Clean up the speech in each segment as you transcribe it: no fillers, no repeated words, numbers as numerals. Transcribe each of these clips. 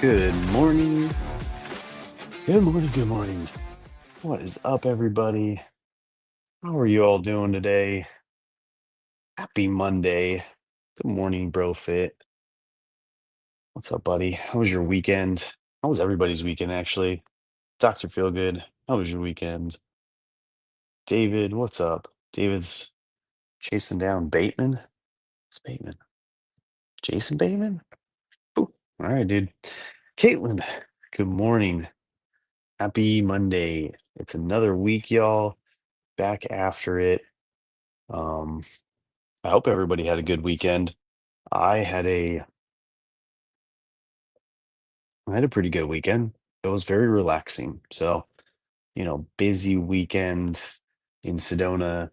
Good morning. Good morning. Good morning. What is up, everybody? How are you all doing today? Happy Monday. Good morning, bro fit. What's up, buddy? How was your weekend? How was everybody's weekend, actually? Dr. Feelgood, how was your weekend? David, what's up? David's chasing down Bateman. It's Bateman. Jason Bateman? Ooh, all right, dude. Caitlin, good morning. Happy Monday. It's another week, y'all. Back after it. Um, I hope everybody had a good weekend. I had a I had a pretty good weekend. It was very relaxing. So, busy weekend in Sedona,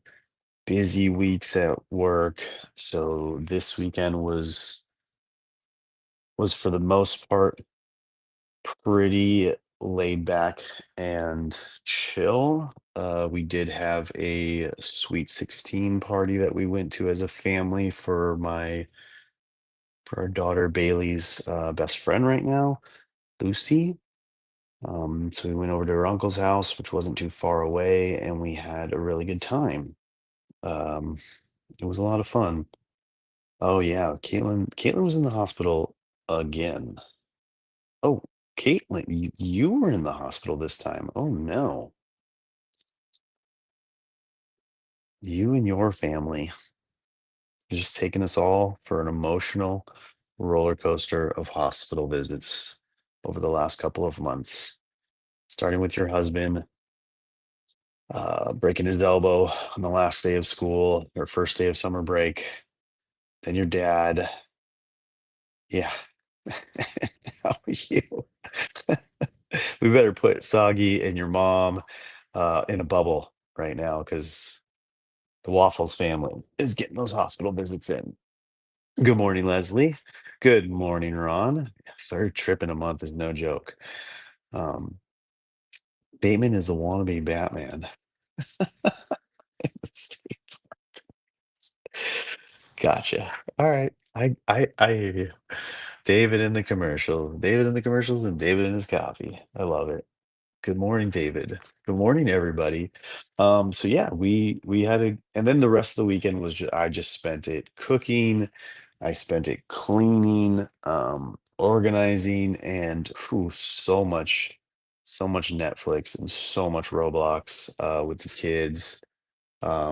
busy weeks at work. So this weekend was for the most part pretty laid back and chill. We did have a Sweet 16 party that we went to as a family for our daughter Bailey's best friend right now, Lucy. So we went over to her uncle's house, which wasn't too far away, and we had a really good time. Um, it was a lot of fun. Oh yeah, Caitlin was in the hospital again. Oh, Caitlin, you were in the hospital this time. Oh no, you and your family just taking us all for an emotional roller coaster of hospital visits over the last couple of months, starting with your husband breaking his elbow on the last day of school or first day of summer break. Then your dad. Yeah. How are you? We better put Soggy and your mom in a bubble right now because the Waffles family is getting those hospital visits in. Good morning, Leslie. Good morning, Ron. Third trip in a month is no joke. Um, Bateman is a wannabe Batman. Gotcha. All right. I hear you. David in the commercial. David in the commercials and David in his coffee. I love it. Good morning, David. Good morning, everybody. So yeah, we had a and then the rest of the weekend was just I just spent it cooking, I spent it cleaning, organizing, and so much Netflix and so much Roblox with the kids.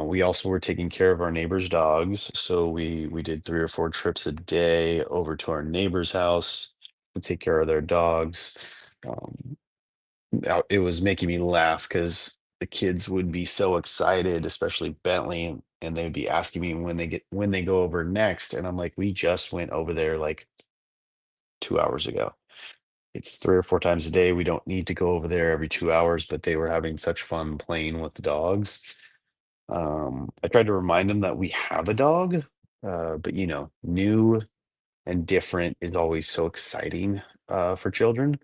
We also were taking care of our neighbors' dogs, so we did 3 or 4 trips a day over to our neighbor's house to take care of their dogs. It was making me laugh because the kids would be so excited, especially Bentley, and they'd be asking me when they go over next, and I'm like, we just went over there like 2 hours ago. It's 3 or 4 times a day. We don't need to go over there every 2 hours, but they were having such fun playing with the dogs. I tried to remind them that we have a dog, but new and different is always so exciting for children,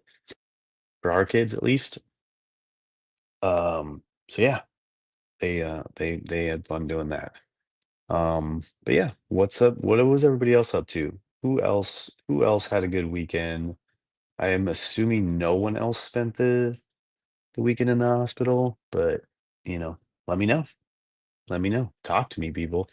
for our kids at least. So yeah, they had fun doing that. But yeah, what's up? What was everybody else up to? Who else had a good weekend? I am assuming no one else spent the weekend in the hospital, but you know, let me know. Let me know. Talk to me, people.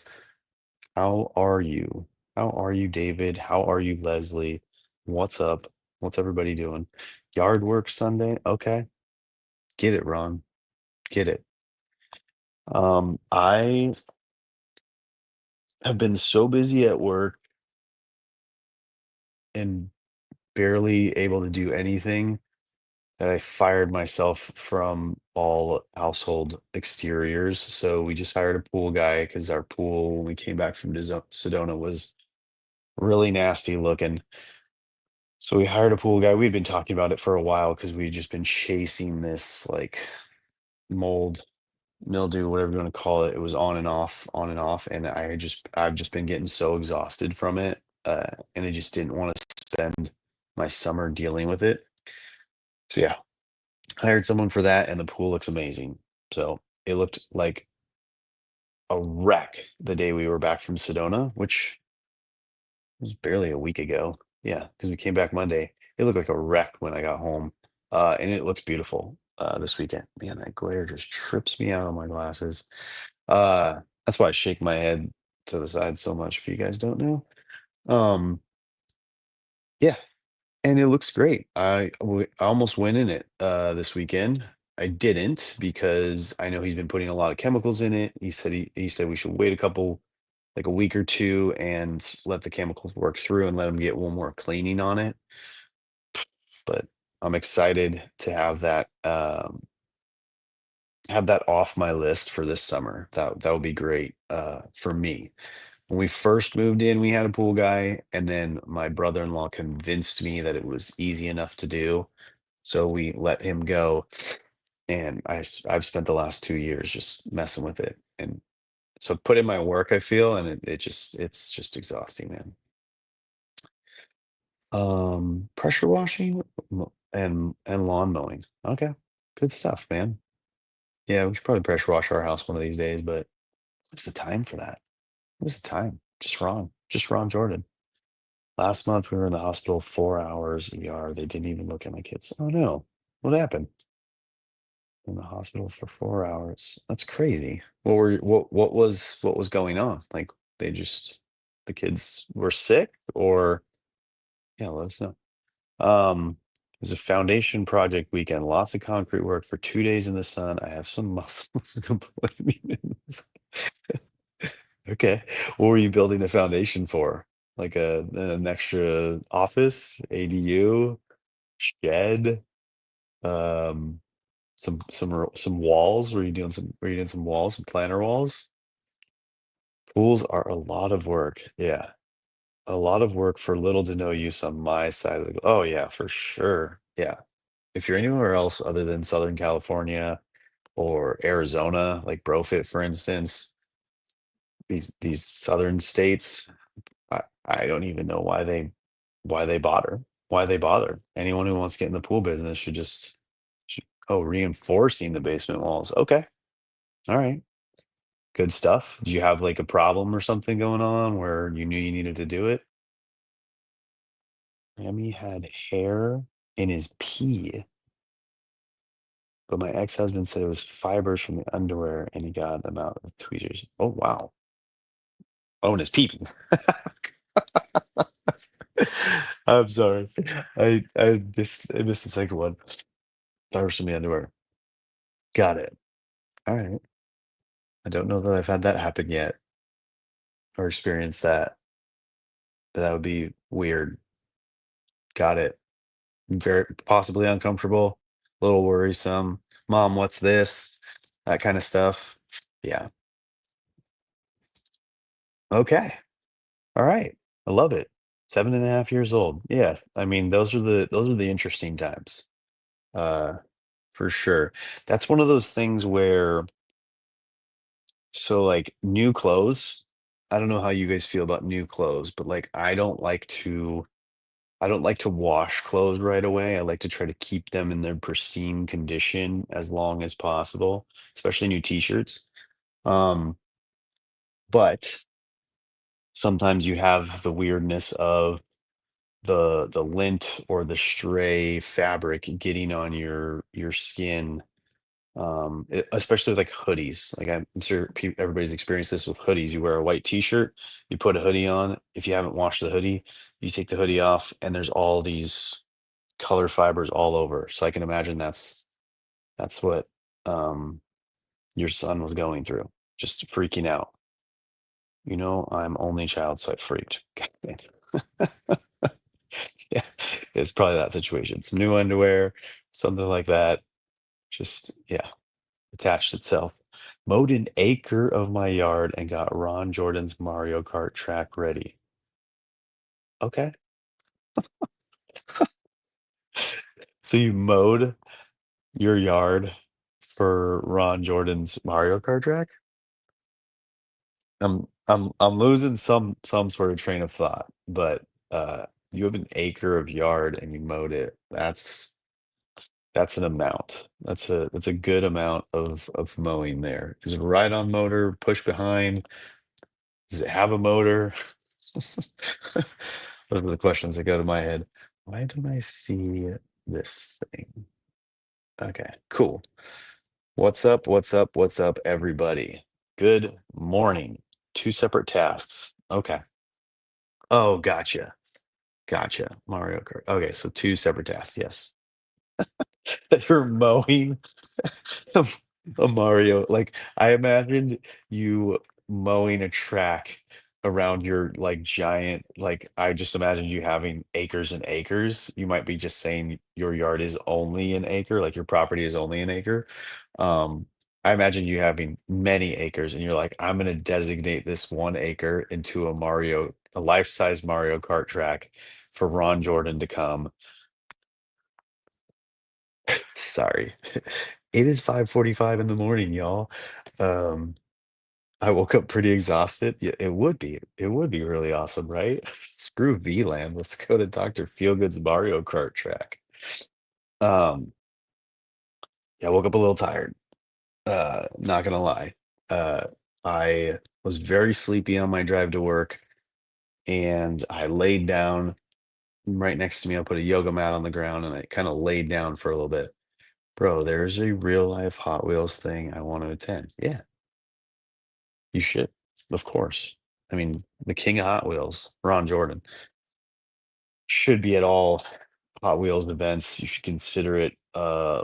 How are you? How are you, David? How are you, Leslie? What's up? What's everybody doing? Yard work Sunday? Okay. Get it, Ron. Get it. I have been so busy at work and barely able to do anything that I fired myself from all household exteriors. So we just hired a pool guy because our pool, when we came back from Sedona, was really nasty looking. So we hired a pool guy. We'd been talking about it for a while because we'd just been chasing this like mold, mildew, whatever you want to call it. It was on and off, on and off, and I've just been getting so exhausted from it, and I just didn't want to spend my summer dealing with it. So yeah, hired someone for that, and the pool looks amazing. So it looked like a wreck the day we were back from Sedona, which was barely a week ago. Yeah, because we came back Monday. It looked like a wreck when I got home, and it looks beautiful this weekend. Man, that glare just trips me out on my glasses. That's why I shake my head to the side so much. If you guys don't know, um, yeah, and it looks great. I almost went in it this weekend. I didn't because I know he's been putting a lot of chemicals in it. He said we should wait like a week or two and let the chemicals work through and let them get one more cleaning on it. But I'm excited to have that off my list for this summer. That would be great for me. When we first moved in, we had a pool guy, and then my brother-in-law convinced me that it was easy enough to do, so we let him go. And I've spent the last 2 years just messing with it, and so I put in my work. I feel, and it's just exhausting, man. Pressure washing and lawn mowing. Okay, good stuff, man. Yeah, we should probably pressure wash our house one of these days, but what's the time for that? What's the time? Just Ron Jordan. Last month we were in the hospital 4 hours ER. They didn't even look at my kids. Oh no, what happened? In the hospital for 4 hours. That's crazy. What was going on? Like they just the kids were sick, or yeah, let us know. It was a foundation project weekend. Lots of concrete work for 2 days in the sun. I have some muscles complaining. Okay. What were you building a foundation for? Like an extra office, ADU, shed, um, some walls? Were you doing some walls, some planter walls? Pools are a lot of work. Yeah. A lot of work for little to no use on my side of the oh yeah, for sure. Yeah. If you're anywhere else other than Southern California or Arizona, like Brofit, for instance, these southern states, I don't even know why they bother. Why they bother. Anyone who wants to get in the pool business should oh, reinforcing the basement walls. Okay. All right. Good stuff. Did you have like a problem or something going on where you knew you needed to do it? Remy had hair in his pee, but my ex-husband said it was fibers from the underwear and he got them out with tweezers. Oh wow. Oh, and his pee. I'm sorry. I missed the second one. Fibers from the underwear. Got it. All right. I don't know that I've had that happen yet or experienced that, but that would be weird. Got it. Very possibly uncomfortable, a little worrisome. Mom, what's this? That kind of stuff. Yeah. Okay. All right. I love it. 7.5 years old. Yeah. I mean, those are the interesting times. Uh, for sure. That's one of those things where so like new clothes. I don't know how you guys feel about new clothes, but like I don't like to wash clothes right away. I like to try to keep them in their pristine condition as long as possible, especially new t-shirts. Um, but sometimes you have the weirdness of the lint or the stray fabric getting on your skin, especially with like hoodies. Like I'm sure everybody's experienced this with hoodies. You wear a white t-shirt, you put a hoodie on. If you haven't washed the hoodie, you take the hoodie off, and there's all these color fibers all over. So I can imagine that's what your son was going through, just freaking out. You know, I'm only child, so I freaked. Yeah, it's probably that situation. Some new underwear, something like that. Just yeah, attached itself. Mowed an acre of my yard and got Ron Jordan's Mario Kart track ready. Okay. So you mowed your yard for Ron Jordan's Mario Kart track? I'm losing some sort of train of thought, but you have an acre of yard and you mowed it. That's an amount. That's a good amount of mowing there. Is it ride on motor, push behind? Does it have a motor? Those are the questions that go to my head. Why don't I see this thing? Okay, cool. What's up? What's up? What's up, everybody? Good morning. Two separate tasks. Okay. Oh, gotcha. Gotcha. Mario Kart. Okay, so two separate tasks. Yes. You're mowing a a Mario. Like I imagined you mowing a track around your like giant, like I just imagined you having acres and acres. You might be just saying your yard is only an acre, like your property is only an acre. Um, I imagine you having many acres and you're like, I'm gonna designate this 1 acre into a life-size Mario Kart track for Ron Jordan to come. Sorry. It is 5:45 in the morning, y'all. Um, I woke up pretty exhausted. Yeah, it would be really awesome, right? Screw VLAN. Let's go to Dr. Feelgood's Mario Kart track. Um, yeah, I woke up a little tired. Not gonna lie. Uh, I was very sleepy on my drive to work, and I laid down right next to me. I put a yoga mat on the ground, and I kind of laid down for a little bit. Bro, there's a real life Hot Wheels thing I want to attend. Yeah, you should, of course. I mean, the king of Hot Wheels, Ron Jordan, should be at all Hot Wheels events. You should consider it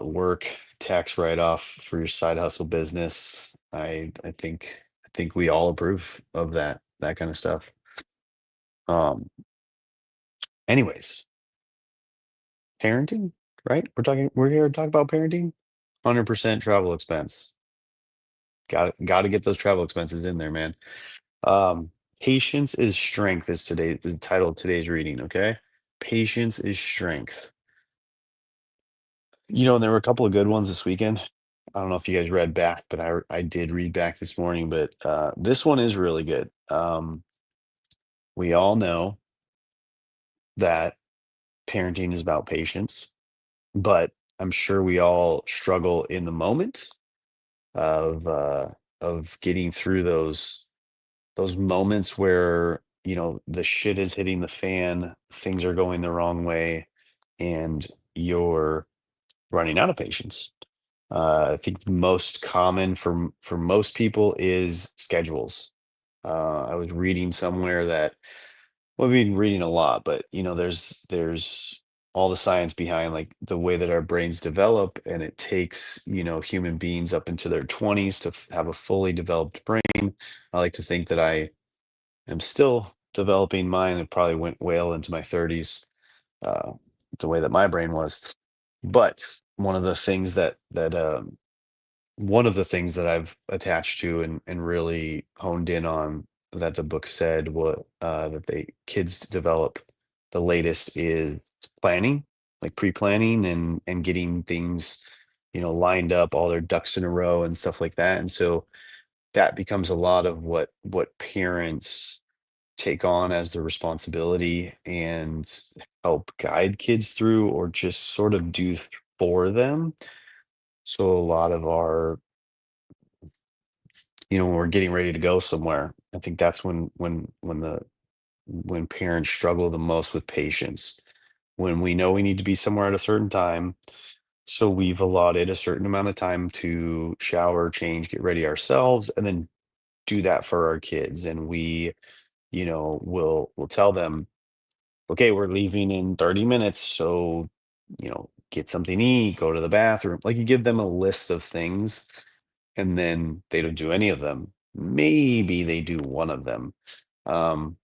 work tax write-off for your side hustle business. I think we all approve of that kind of stuff. Um, anyways, parenting, right? We're here to talk about parenting. 100% travel expense. Got to get those travel expenses in there, man. Um, Patience is strength is today the title of today's reading, okay? Patience is strength. There were a couple of good ones this weekend. I don't know if you guys read back, but I did read back this morning, but this one is really good. We all know that parenting is about patience, but I'm sure we all struggle in the moment of getting through those moments where the shit is hitting the fan, things are going the wrong way, and you're running out of patience. I think the most common for most people is schedules. I was reading somewhere that, well, I've been reading a lot, but there's all the science behind like the way that our brains develop, and it takes human beings up into their 20s to have a fully developed brain. I like to think that I'm still developing mine. It probably went well into my 30s, uh, the way that my brain was. But one of the things that I've attached to and really honed in on that the book said what that they kids develop the latest is planning, like pre-planning and getting things, lined up, all their ducks in a row and stuff like that. And so that becomes a lot of what parents take on as the responsibility and help guide kids through or just sort of do for them. So a lot of our, when we're getting ready to go somewhere, I think that's when parents struggle the most with patience. When we know we need to be somewhere at a certain time, so we've allotted a certain amount of time to shower, change, get ready ourselves, and then do that for our kids. And we'll tell them, okay, we're leaving in 30 minutes. So, get something to eat, go to the bathroom. Like you give them a list of things and then they don't do any of them. Maybe they do one of them. Um,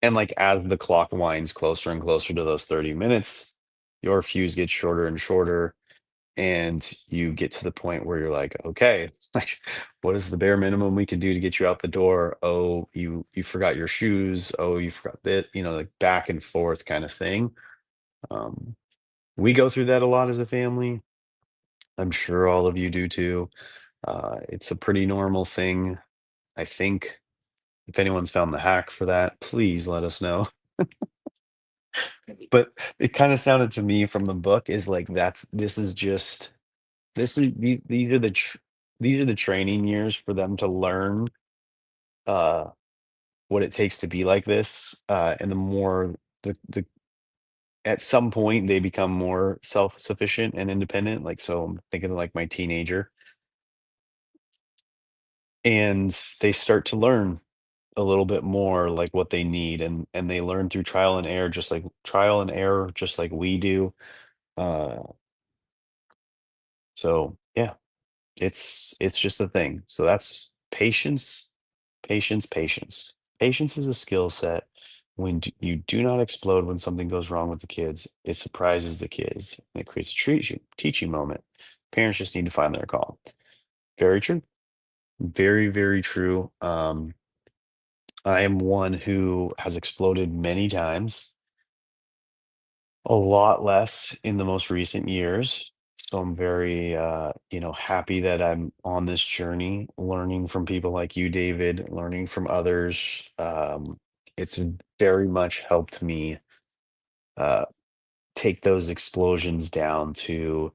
and like as the clock winds closer and closer to those 30 minutes, your fuse gets shorter and shorter. And you get to the point where you're like, okay, like what is the bare minimum we can do to get you out the door? Oh, you forgot your shoes. Oh, you forgot that, like back and forth kind of thing. Um, we go through that a lot as a family. I'm sure all of you do too. It's a pretty normal thing. I think if anyone's found the hack for that, please let us know. But it kind of sounded to me from the book is like this is just this is these are the training years for them to learn uh what it takes to be like this. And the more the at some point they become more self-sufficient and independent. Like, so I'm thinking of like my teenager, and they start to learn a little bit more like what they need, and they learn through trial and error, just like we do. Uh, so yeah, it's just a thing. So that's patience, patience, patience. Patience is a skill set. You do not explode when something goes wrong with the kids, it surprises the kids and it creates a teaching moment. Parents just need to find their call. Very true. Very, very true. I am one who has exploded many times, a lot less in the most recent years. So I'm very, happy that I'm on this journey, learning from people like you, David, learning from others. It's very much helped me uh, take those explosions down to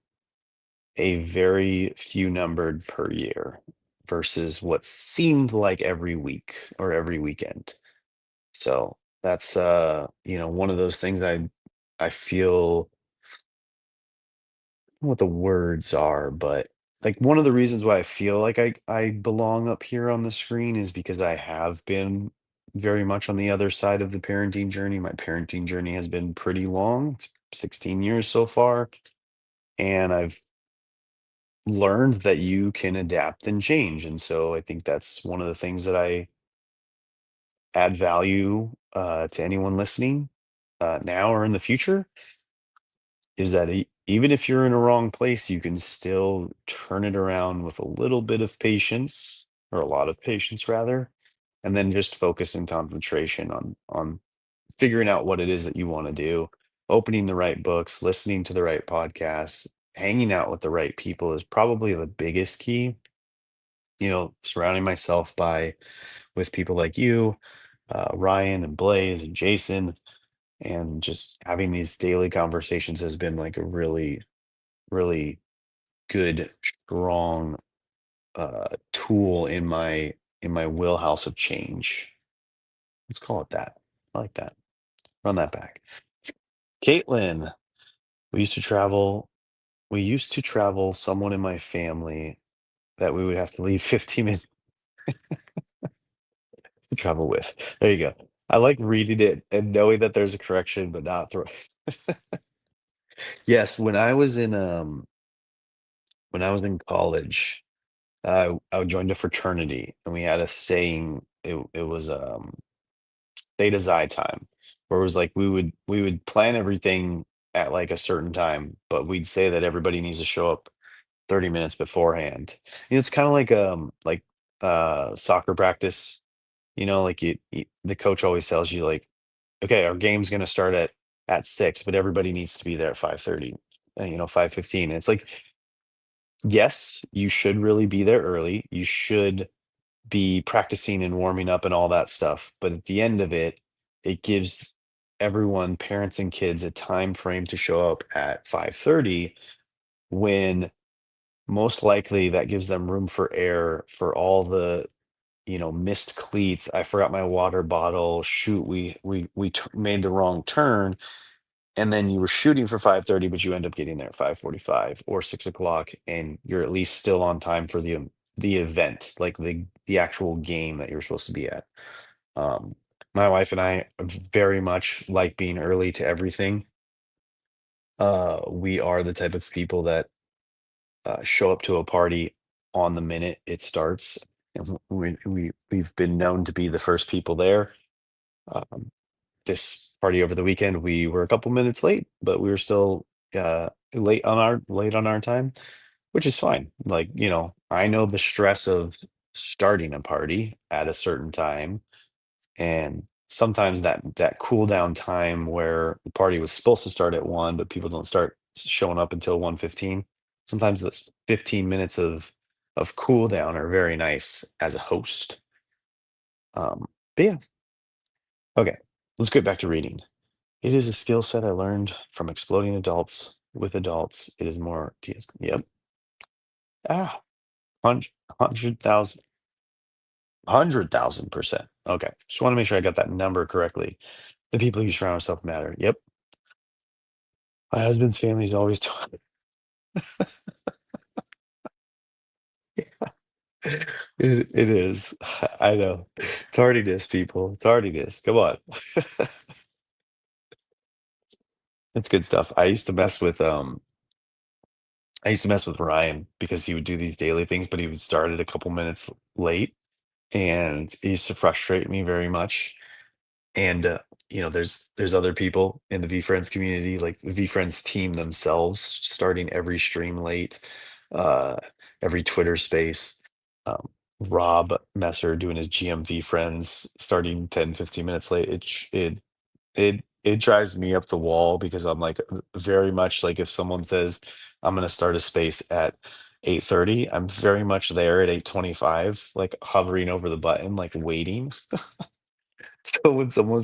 a very few numbered per year versus what seemed like every week or every weekend. So that's one of those things I feel what the words are, but like one of the reasons why I feel like I belong up here on the screen is because I have been very much on the other side of the parenting journey. My parenting journey has been pretty long. It's 16 years so far, and I've learned that you can adapt and change. And so I think that's one of the things that I add value to anyone listening now or in the future is that even if you're in a wrong place, you can still turn it around with a little bit of patience, or a lot of patience rather, and then just focus and concentration on figuring out what it is that you want to do, opening the right books, listening to the right podcasts, hanging out with the right people is probably the biggest key. Surrounding myself by with people like you, Ryan and Blaze and Jason, and just having these daily conversations has been like a really, really good, strong tool in my wheelhouse of change. Let's call it that. I like that. Run that back. Caitlin, we used to travel. We used to travel someone in my family that we would have to leave 15 minutes to travel with. There you go. I like reading it and knowing that there's a correction, but not throw. Yes, when I was in college, I joined a fraternity, and we had a saying. It was Theta Xi time, where it was like we would plan everything at like a certain time, but we'd say that everybody needs to show up 30 minutes beforehand. It's kind of like soccer practice. Like the coach always tells you like, okay, our game's gonna start at 6, but everybody needs to be there at 5:30. 5:15. It's like, yes, you should really be there early. You should be practicing and warming up and all that stuff. But at the end of it, it gives everyone, parents and kids, a time frame to show up at 5:30 when most likely that gives them room for error for all the missed cleats. I forgot my water bottle. Shoot, made the wrong turn, and then you were shooting for 5:30, but you end up getting there at 5:45 or 6 o'clock, and you're at least still on time for the event, like the actual game that you're supposed to be at. Um, my wife and I very much like being early to everything. We are the type of people that show up to a party on the minute it starts, and we've been known to be the first people there. Um, this party over the weekend, we were a couple minutes late, but we were still late on our time, which is fine. Like, I know the stress of starting a party at a certain time, and sometimes that cool down time where the party was supposed to start at 1, but people don't start showing up until 1:15. Sometimes those 15 minutes of cool down are very nice as a host. But yeah, okay, let's get back to reading. It is a skill set I learned from exploding adults with adults. It is more TS. Yep. Ah, 100,000, 100,000%. Okay. Just want to make sure I got that number correctly. The people you surround yourself matter. Yep. My husband's family's always talking. It is. I know. Tardiness, people. Tardiness. Come on. It's good stuff. I used to mess with Ryan because he would do these daily things, but he would start it a couple minutes late, and it used to frustrate me very much. And, there's other people in the VFriends community, like the VFriends team themselves, starting every stream late, uh, every Twitter space. Um, Rob Messer doing his GMV friends starting 10, 15 minutes late. It drives me up the wall because I'm like very much like if someone says I'm gonna start a space at 8:30, I'm very much there at 8:25, like hovering over the button, like waiting. So when someone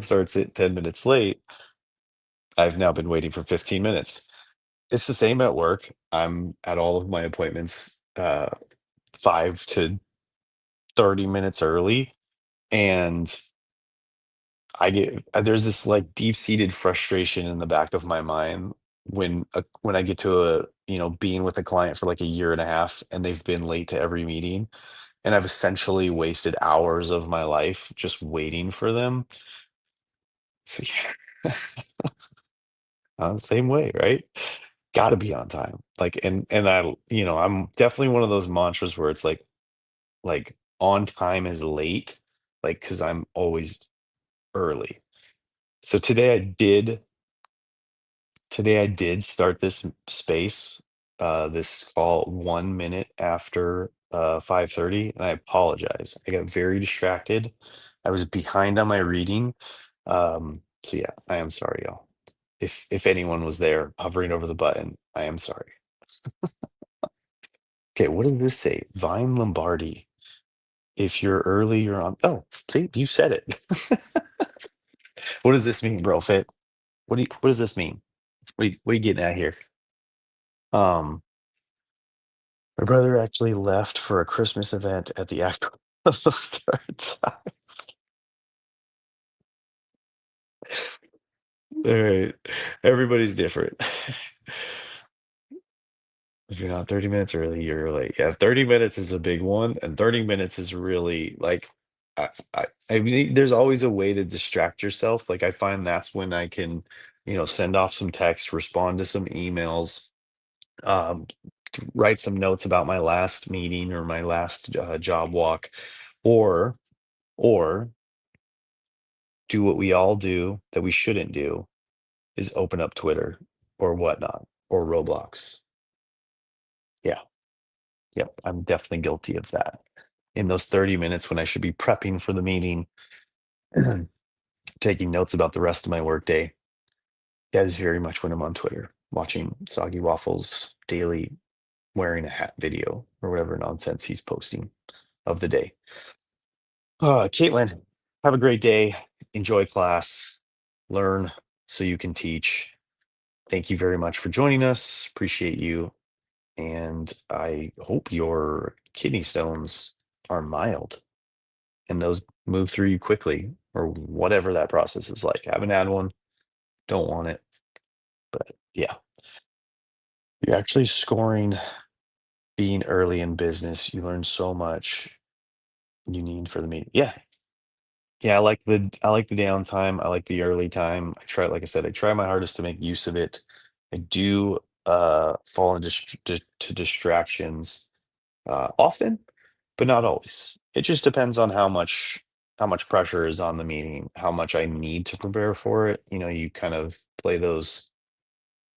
starts it 10 minutes late, I've now been waiting for 15 minutes. It's the same at work. I'm at all of my appointments 5 to 30 minutes early, and there's this like deep-seated frustration in the back of my mind when I get to being with a client for like a year and a half and they've been late to every meeting, and I've essentially wasted hours of my life just waiting for them. So yeah. Same way, right? Gotta be on time. Like, and I'm definitely one of those mantras where it's like on time is late, like, because I'm always early. So today I did start this space, this call 1 minute after 5:30, and I apologize. I got very distracted. I was behind on my reading. So yeah, I am sorry, y'all. If anyone was there hovering over the button, I am sorry. Okay, what does this say? Vine Lombardi. If you're early, you're on. Oh, see, you said it. What does this mean, bro? Fit. What does this mean? What are you getting at here? Um, my brother actually left for a Christmas event at the actual start time. All right, everybody's different. If you're not 30 minutes early, you're late. Yeah, 30 minutes is a big one, and 30 minutes is really like I mean, there's always a way to distract yourself. Like I find that's when I can, send off some text, respond to some emails, um, write some notes about my last meeting or my last job walk, or or do what we all do that we shouldn't do is open up Twitter or whatnot or Roblox. Yeah. Yep, I'm definitely guilty of that. In those 30 minutes when I should be prepping for the meeting, taking notes about the rest of my workday, that is very much when I'm on Twitter, watching Soggy Waffles daily wearing a hat video or whatever nonsense he's posting of the day. Caitlin, have a great day. Enjoy class. Learn so you can teach. Thank you very much for joining us. Appreciate you. And I hope your kidney stones are mild and those move through you quickly or whatever that process is like. Haven't had one, don't want it, but yeah, you're actually scoring being early in business. You learn so much you need for the meeting. Yeah. Yeah, I like the downtime. I like the early time. Like I said, I try my hardest to make use of it. I do fall into to distractions often, but not always. It just depends on how much pressure is on the meeting, how much I need to prepare for it. You kind of play those,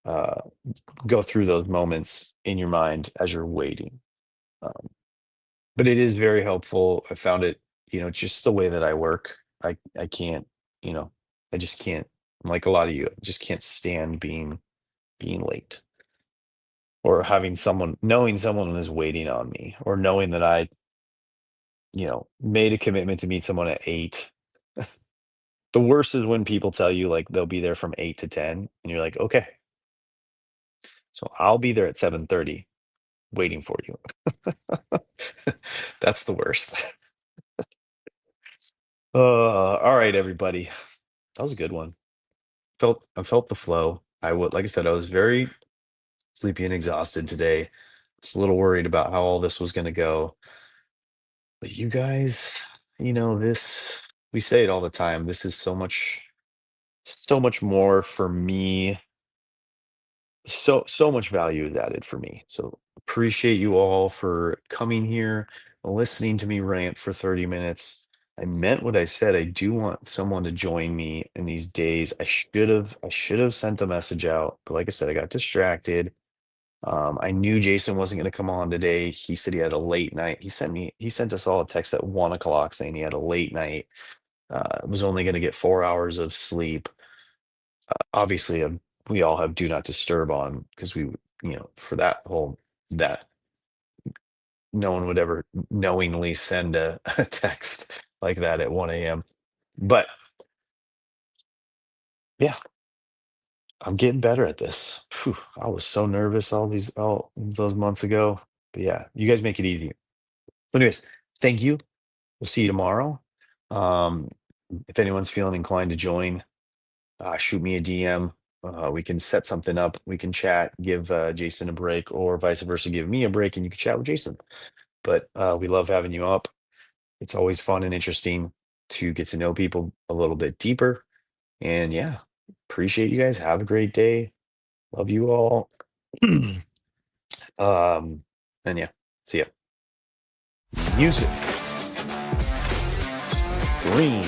uh, go through those moments in your mind as you're waiting. Um, but it is very helpful. I found it, just the way that I work. I can't, you know, I just can't. Like a lot of you, I just can't stand being late or knowing someone is waiting on me or knowing that I made a commitment to meet someone at 8. The worst is when people tell you, like, they'll be there from 8 to 10, and you're like, "Okay, so I'll be there at 7:30 waiting for you." That's the worst. Alright, everybody. That was a good one. I felt the flow. I would like I said, I was very sleepy and exhausted today. Just a little worried about how all this was gonna go. But you guys, this we say it all the time. This is so much more for me. So much value is added for me. So appreciate you all for coming here, listening to me rant for 30 minutes. I meant what I said. I do want someone to join me in these days. I should have sent a message out, but like I said, I got distracted. I knew Jason wasn't going to come on today. He said he had a late night. He sent us all a text at 1 o'clock saying he had a late night. Was only going to get 4 hours of sleep. Obviously, we all have do not disturb on because for that no one would ever knowingly send a text like that at 1 a.m. But yeah, I'm getting better at this. Phew, I was so nervous all those months ago. But yeah, you guys make it easy. But anyways, thank you. We'll see you tomorrow. Um, if anyone's feeling inclined to join, shoot me a DM. We can set something up. We can chat, give Jason a break, or vice versa, give me a break, and you can chat with Jason. But we love having you up. It's always fun and interesting to get to know people a little bit deeper. And yeah, appreciate you guys. Have a great day. Love you all. And yeah, see ya. Music, scream.